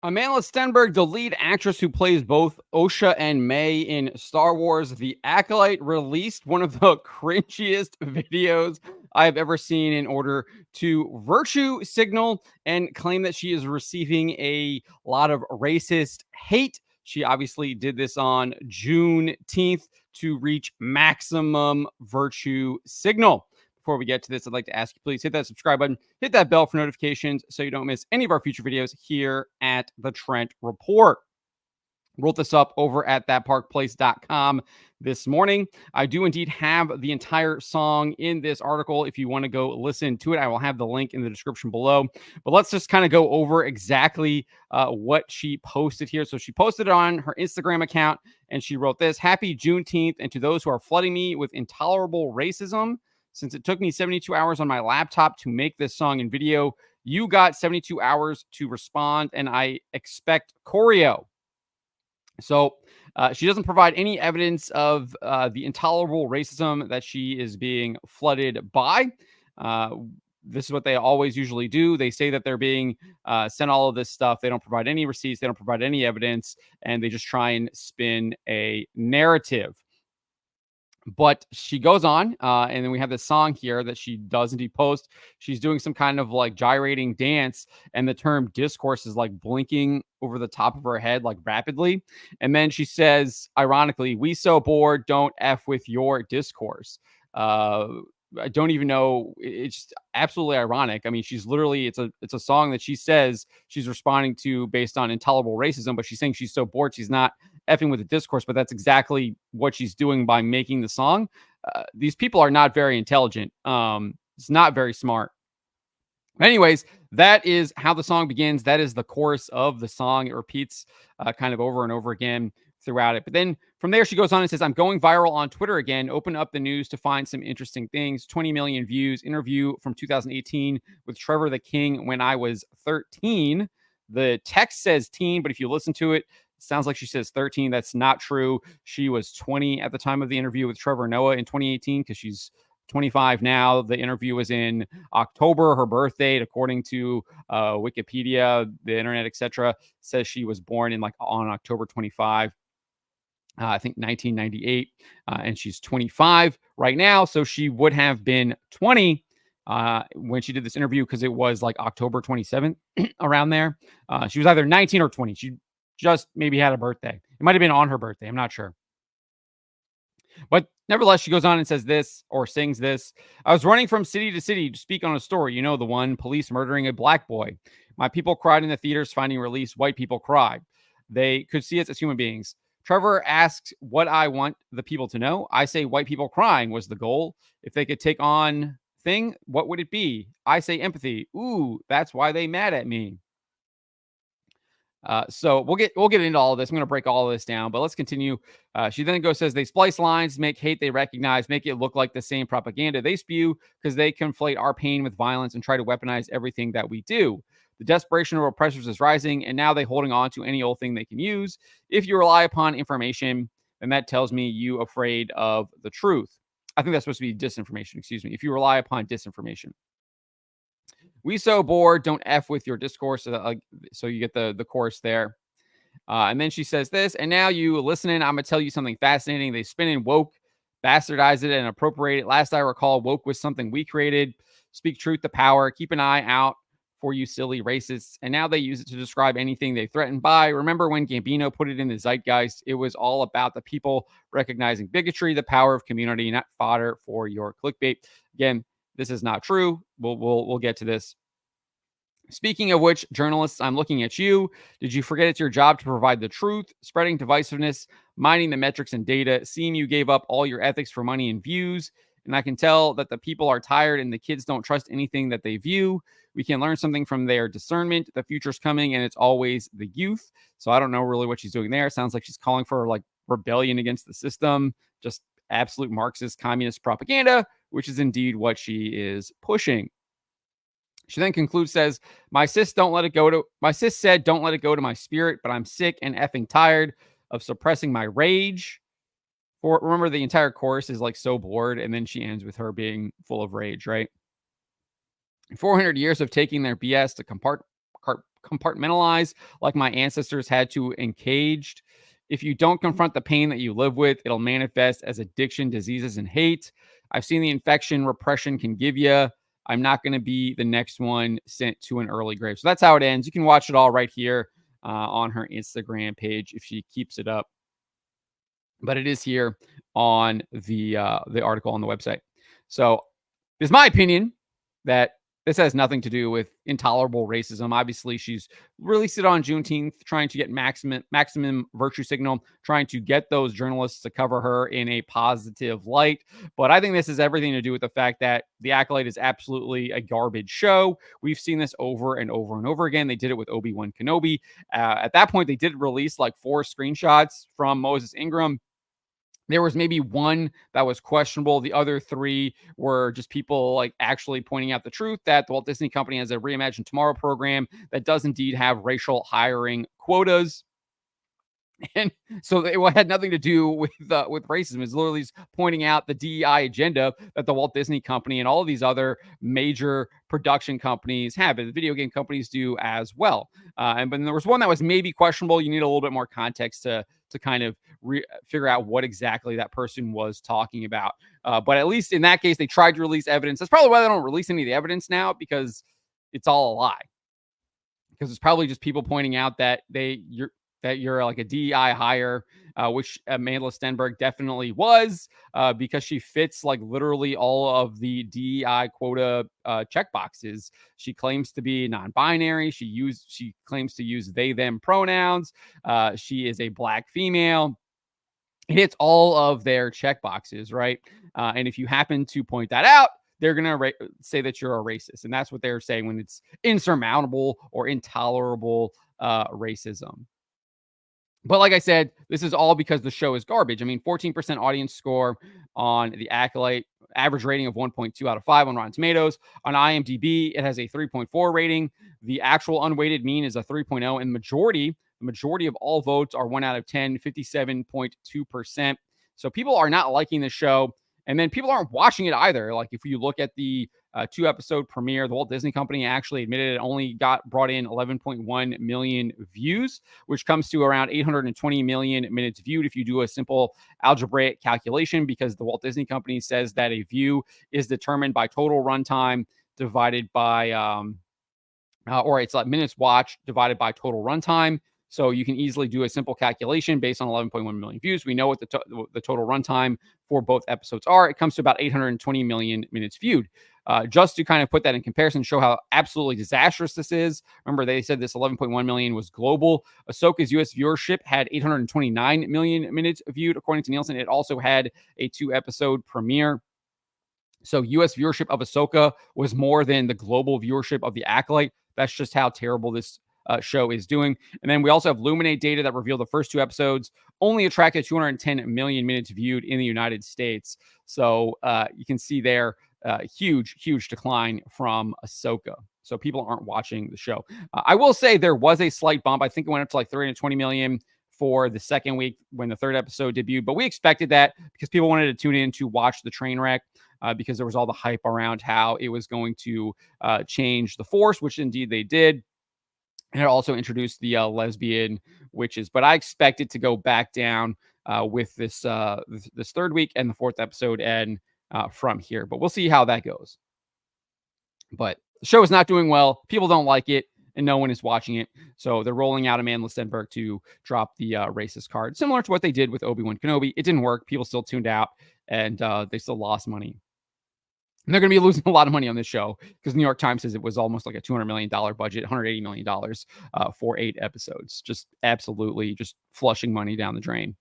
Amandla Stenberg, the lead actress who plays both Osha and May in Star Wars The Acolyte, released one of the cringiest videos I've ever seen in order to virtue signal and claim that she is receiving a lot of racist hate. She obviously did this on Juneteenth to reach maximum virtue signal. Before we get to this, I'd like to ask you, please hit that subscribe button, hit that bell for notifications so you don't miss any of our future videos here at the Trent Report. Wrote this up over at thatparkplace.com this morning. I do indeed have the entire song in this article. If you want to go listen to it, I will have the link in the description below. But let's just kind of go over exactly what she posted here. So she posted it on her Instagram account and she wrote this: Happy Juneteenth, and to those who are flooding me with intolerable racism, since it took me 72 hours on my laptop to make this song and video, you got 72 hours to respond, and I expect choreo. So she doesn't provide any evidence of the intolerable racism that she is being flooded by. This is what they always usually do. They say that they're being sent all of this stuff. They don't provide any receipts. They don't provide any evidence, and they just try and spin a narrative. But she goes on, and then we have this song here that she does indeed post. She's doing some kind of like gyrating dance, and the term discourse is like blinking over the top of her head, like rapidly. And then she says, ironically, "We so bored, don't F with your discourse." I don't even know. It's just absolutely ironic. I mean, she's literally, it's a song that she says she's responding to based on intolerable racism, but she's saying she's so bored she's not effing with the discourse. But that's exactly what she's doing by making the song. These people are not very intelligent. It's not very smart. Anyways, that is how the song begins. That is the chorus of the song. It repeats kind of over and over again throughout it. But then from there, she goes on and says, I'm going viral on Twitter again. Open up the news to find some interesting things. 20 million views. Interview from 2018 with Trevor the King when I was 13. The text says teen, but if you listen to it, it sounds like she says 13. That's not true. She was 20 at the time of the interview with Trevor Noah in 2018 because she's 25 now. The interview was in October. Her birth date, according to Wikipedia, the internet, etc., says she was born in on October 25. I think 1998, and she's 25 right now. So she would have been 20 when she did this interview because it was like October 27th around there. She was either 19 or 20. She just maybe had a birthday. It might have been on her birthday. I'm not sure. But nevertheless, she goes on and says this, or sings this. I was running from city to city to speak on a story. You know, the one, police murdering a black boy. My people cried in the theaters, finding release. White people cried. They could see us as human beings. Trevor asks what I want the people to know. I say white people crying was the goal. If they could take on thing, what would it be? I say empathy. Ooh, that's why they mad at me. So we'll get into all of this. I'm going to break all of this down, but let's continue. She then says they splice lines, make hate they recognize, make it look like the same propaganda they spew because they conflate our pain with violence and try to weaponize everything that we do. The desperation of oppressors is rising, and now they're holding on to any old thing they can use. If you rely upon information, then that tells me you afraid of the truth. I think that's supposed to be disinformation. Excuse me. If you rely upon disinformation. We so bored, don't F with your discourse. So you get the chorus there. And then she says this, and now you listening, I'm going to tell you something fascinating. They spin in woke, bastardize it, and appropriate it. Last I recall, woke was something we created. Speak truth to power. Keep an eye out for you silly racists. And now they use it to describe anything they threaten by. Remember when Gambino put it in the zeitgeist? It was all about the people recognizing bigotry, the power of community, not fodder for your clickbait. Again, this is not true. We'll get to this. Speaking of which, journalists, I'm looking at you. Did you forget it's your job to provide the truth, spreading divisiveness, mining the metrics and data? Seem you gave up all your ethics for money and views. And I can tell that the people are tired and the kids don't trust anything that they view. We can learn something from their discernment. The future's coming and it's always the youth. So I don't know really what she's doing there. It sounds like she's calling for like rebellion against the system, just absolute Marxist communist propaganda, which is indeed what she is pushing. She then concludes, says, my sis said, don't let it go to my spirit, but I'm sick and effing tired of suppressing my rage. Remember, the entire chorus is like so bored, and then she ends with her being full of rage, right? 400 years of taking their BS to compartmentalize like my ancestors had to encaged. If you don't confront the pain that you live with, it'll manifest as addiction, diseases, and hate. I've seen the infection repression can give you. I'm not going to be the next one sent to an early grave. So that's how it ends. You can watch it all right here on her Instagram page if she keeps it up. But it is here on the article on the website. So it's my opinion that this has nothing to do with intolerable racism. Obviously, she's released it on Juneteenth, trying to get maximum virtue signal, trying to get those journalists to cover her in a positive light. But I think this has everything to do with the fact that The Acolyte is absolutely a garbage show. We've seen this over and over and over again. They did it with Obi-Wan Kenobi. At that point, they did release like 4 screenshots from Moses Ingram. There was maybe one that was questionable. The other 3 were just people like actually pointing out the truth that the Walt Disney Company has a Reimagine Tomorrow program that does indeed have racial hiring quotas. And so it had nothing to do with racism. It's literally just pointing out the DEI agenda that the Walt Disney Company and all of these other major production companies have. And the video game companies do as well. But there was one that was maybe questionable. You need a little bit more context to kind of figure out what exactly that person was talking about. But at least in that case, they tried to release evidence. That's probably why they don't release any of the evidence now, because it's all a lie. Because it's probably just people pointing out that you're like a DEI hire, which Amandla Stenberg definitely was, because she fits like literally all of the DEI quota check boxes. She claims to be non-binary. She claims to use they them pronouns. She is a Black female. It hits all of their check boxes, right? And if you happen to point that out, they're going to say that you're a racist. And that's what they're saying when it's insurmountable or intolerable racism. But like I said, this is all because the show is garbage. I mean, 14% audience score on The Acolyte, average rating of 1.2 out of 5 on Rotten Tomatoes. On IMDb, it has a 3.4 rating. The actual unweighted mean is a 3.0, and the majority of all votes are 1 out of 10, 57.2%. So people are not liking the show. And then people aren't watching it either. Like if you look at the 2-episode premiere, the Walt Disney Company actually admitted it only brought in 11.1 million views, which comes to around 820 million minutes viewed if you do a simple algebraic calculation, because the Walt Disney Company says that a view is determined by total runtime divided by, or it's like minutes watched divided by total runtime. So you can easily do a simple calculation based on 11.1 million views. We know what the total runtime for both episodes are. It comes to about 820 million minutes viewed. Just to kind of put that in comparison, show how absolutely disastrous this is. Remember, they said this 11.1 million was global. Ahsoka's US viewership had 829 million minutes viewed, according to Nielsen. It also had a 2-episode premiere. So US viewership of Ahsoka was more than the global viewership of The Acolyte. That's just how terrible this show is doing. And then we also have Luminate data that revealed the first 2 episodes only attracted 210 million minutes viewed in the United States. So you can see there, huge decline from Ahsoka. So people aren't watching the show. I will say there was a slight bump. I think it went up to like 320 million for the second week when the 3rd episode debuted. But we expected that because people wanted to tune in to watch the train wreck. Because there was all the hype around how it was going to change the Force, which indeed they did. And it also introduced the lesbian witches. But I expect it to go back down with this 3rd week and the 4th episode and from here. But we'll see how that goes. But the show is not doing well. People don't like it, and no one is watching it. So they're rolling out Amandla Stenberg to drop the racist card, similar to what they did with Obi-Wan Kenobi. It didn't work. People still tuned out, and they still lost money. And they're going to be losing a lot of money on this show because New York Times says it was almost like a $200 million budget, $180 million for 8 episodes. Just absolutely just flushing money down the drain.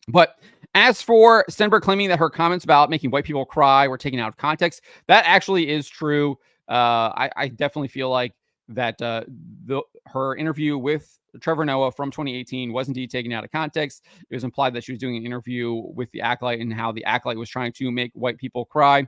But as for Stenberg claiming that her comments about making white people cry were taken out of context, that actually is true. I definitely feel like that her interview with Trevor Noah from 2018 was indeed taken out of context. It was implied that she was doing an interview with the Acolyte and how the Acolyte was trying to make white people cry.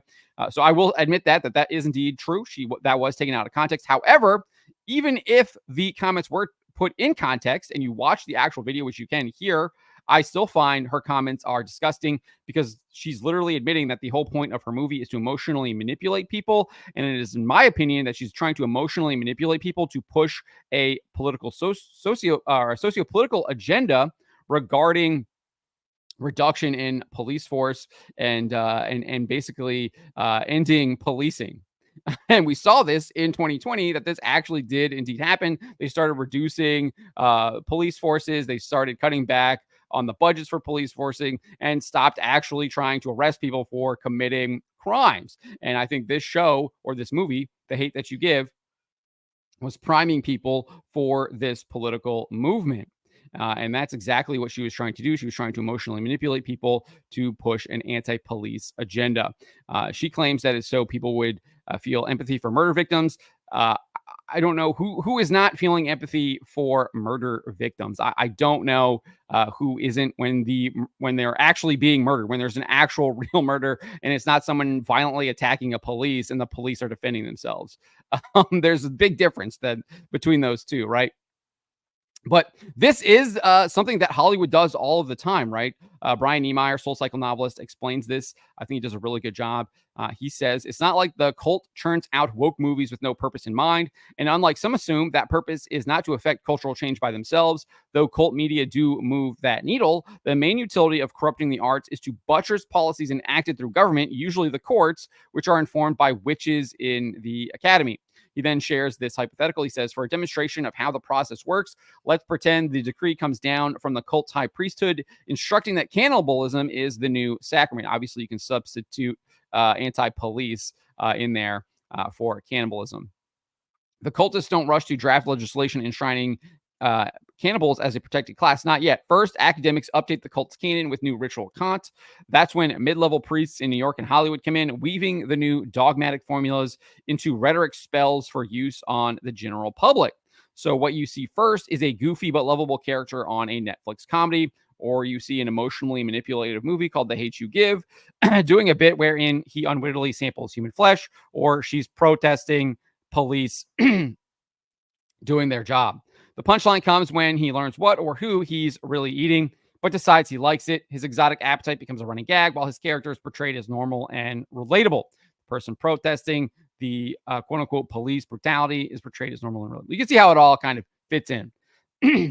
So I will admit that is indeed true. That was taken out of context. However, even if the comments were put in context and you watch the actual video, which you can hear, I still find her comments are disgusting because she's literally admitting that the whole point of her movie is to emotionally manipulate people. And it is, in my opinion, that she's trying to emotionally manipulate people to push a political socio-political agenda regarding reduction in police force and basically ending policing. And we saw this in 2020 that this actually did indeed happen. They started reducing police forces. They started cutting back on the budgets for police forcing and stopped actually trying to arrest people for committing crimes. And I think this show or this movie, The Hate That You Give, was priming people for this political movement. And that's exactly what she was trying to do. She was trying to emotionally manipulate people to push an anti police agenda. She claims that it's so people would feel empathy for murder victims. Uh, I don't know who is not feeling empathy for murder victims. I don't know who isn't when they're actually being murdered, when there's an actual real murder and it's not someone violently attacking a police and the police are defending themselves. There's a big difference between those two, right? But this is something that Hollywood does all of the time, right? Brian Niemeyer, Soul Cycle novelist, explains this. I think he does a really good job. He says, it's not like the cult churns out woke movies with no purpose in mind. And unlike some assume, that purpose is not to affect cultural change by themselves. Though cult media do move that needle, the main utility of corrupting the arts is to buttress policies enacted through government, usually the courts, which are informed by witches in the academy. He then shares this hypothetical. He says, for a demonstration of how the process works, let's pretend the decree comes down from the cult's high priesthood, instructing that cannibalism is the new sacrament. Obviously, you can substitute anti-police in there for cannibalism. The cultists don't rush to draft legislation enshrining cannibals as a protected class. Not yet. First, academics update the cult's canon with new ritual cant. That's when mid-level priests in New York and Hollywood come in, weaving the new dogmatic formulas into rhetoric spells for use on the general public. So what you see first is a goofy but lovable character on a Netflix comedy, or you see an emotionally manipulative movie called The Hate You Give, doing a bit wherein he unwittingly samples human flesh, or she's protesting police doing their job. The punchline comes when he learns what or who he's really eating, but decides he likes it. His exotic appetite becomes a running gag, while his character is portrayed as normal and relatable. The person protesting the quote unquote police brutality is portrayed as normal and relatable. You can see how it all kind of fits in.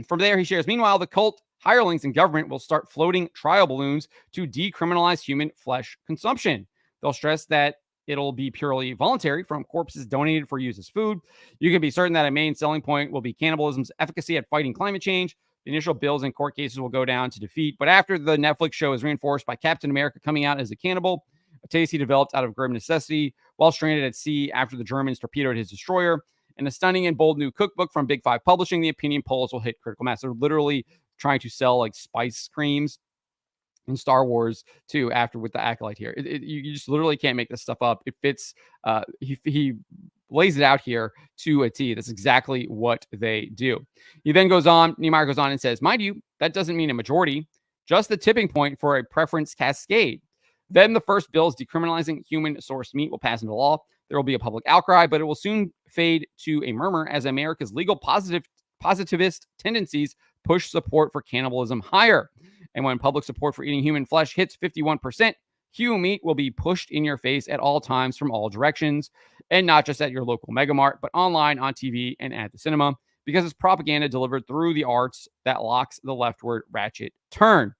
From there, he shares, meanwhile, the cult hirelings in government will start floating trial balloons to decriminalize human flesh consumption. They'll stress that it'll be purely voluntary from corpses donated for use as food. You can be certain that a main selling point will be cannibalism's efficacy at fighting climate change. The initial bills and court cases will go down to defeat. But after the Netflix show is reinforced by Captain America coming out as a cannibal, a taste he developed out of grim necessity while stranded at sea after the Germans torpedoed his destroyer, and a stunning and bold new cookbook from Big Five Publishing, the opinion polls will hit critical mass. They're literally trying to sell like spice creams in Star Wars too, after with the Acolyte here. You just literally can't make this stuff up. It fits. He lays it out here to a T. That's exactly what they do. He then goes on, Niemeyer goes on and says, mind you, that doesn't mean a majority, just the tipping point for a preference cascade. Then the first bills decriminalizing human sourced meat will pass into law. There will be a public outcry, but it will soon fade to a murmur as America's legal positivist tendencies push support for cannibalism higher. And when public support for eating human flesh hits 51%, Hue meat will be pushed in your face at all times from all directions, and not just at your local megamart, but online, on TV, and at the cinema, because it's propaganda delivered through the arts that locks the leftward ratchet turn.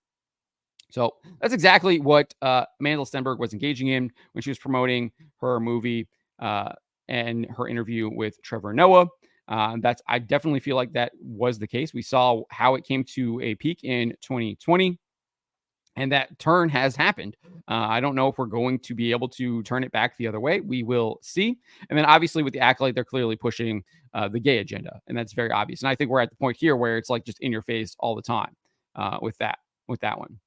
So that's exactly what Amandla Stenberg was engaging in when she was promoting her movie and her interview with Trevor Noah. I definitely feel like that was the case. We saw how it came to a peak in 2020, and that turn has happened. I don't know if we're going to be able to turn it back the other way. We will see. And then obviously with the Acolyte, they're clearly pushing the gay agenda, and that's very obvious. And I think we're at the point here where it's like just in your face all the time with that one.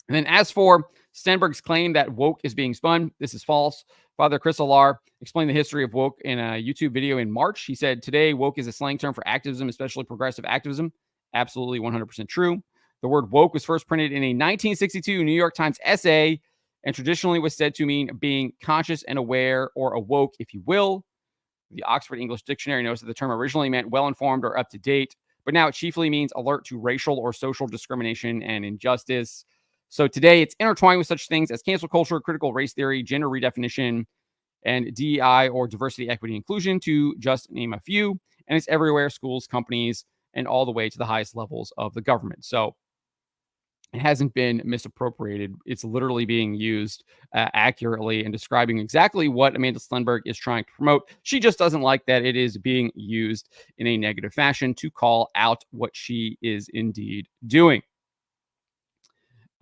And then as for Stenberg's claim that woke is being spun, this is false. Father Chris Alar explained the history of woke in a YouTube video in March. He said, today, woke is a slang term for activism, especially progressive activism. Absolutely 100% true. The word woke was first printed in a 1962 New York Times essay and traditionally was said to mean being conscious and aware, or awoke, if you will. The Oxford English Dictionary notes that the term originally meant well-informed or up-to-date, but now it chiefly means alert to racial or social discrimination and injustice. So today it's intertwined with such things as cancel culture, critical race theory, gender redefinition, and DEI or diversity, equity, inclusion, to just name a few. And it's everywhere: schools, companies, and all the way to the highest levels of the government. So it hasn't been misappropriated. It's literally being used accurately and describing exactly what Amandla Stenberg is trying to promote. She just doesn't like that it is being used in a negative fashion to call out what she is indeed doing.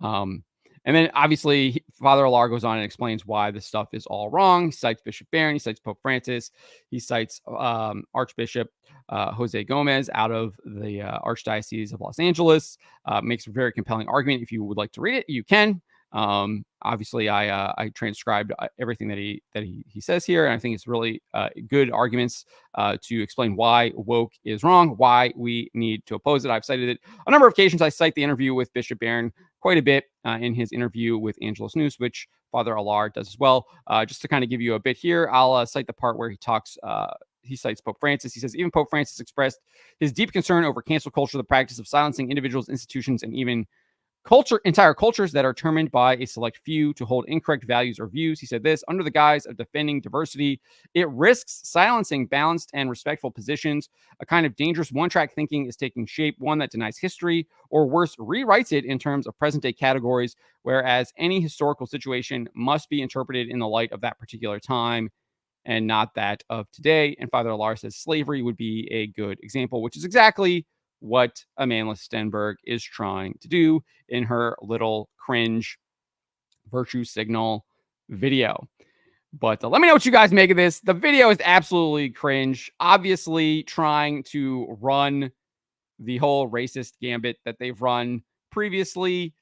Um, and then obviously, Father Alar goes on and explains why this stuff is all wrong. He cites Bishop Barron, he cites Pope Francis, he cites Archbishop Jose Gomez out of the Archdiocese of Los Angeles. Makes a very compelling argument. If you would like to read it, you can. Obviously, I transcribed everything that he says here, and I think it's really good arguments to explain why woke is wrong, why we need to oppose it. I've cited it a number of occasions. I cite the interview with Bishop Barron quite a bit in his interview with Angelos News, which Father Alar does as well. Just to kind of give you a bit here, I'll cite the part where he talks. He cites Pope Francis. He says, even Pope Francis expressed his deep concern over cancel culture, the practice of silencing individuals, institutions, and even entire cultures that are determined by a select few to hold incorrect values or views. He said this: under the guise of defending diversity, it risks silencing balanced and respectful positions. A kind of dangerous one-track thinking is taking shape, one that denies history, or worse, rewrites it in terms of present-day categories, whereas any historical situation must be interpreted in the light of that particular time and not that of today. And Father Alar says slavery would be a good example, which is exactly what Amandla Stenberg is trying to do in her little cringe virtue signal video. But let me know what you guys make of this. The video is absolutely cringe. Obviously, trying to run the whole racist gambit that they've run previously.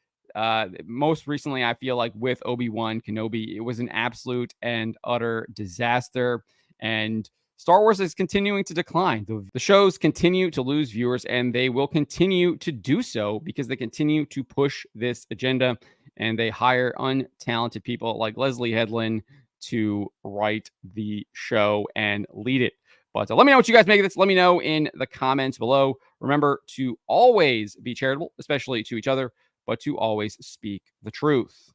Most recently, I feel like with Obi-Wan Kenobi, it was an absolute and utter disaster. And Star Wars is continuing to decline. The shows continue to lose viewers, and they will continue to do so because they continue to push this agenda, and they hire untalented people like Leslie Headland to write the show and lead it. But let me know what you guys make of this. Let me know in the comments below. Remember to always be charitable, especially to each other, but to always speak the truth.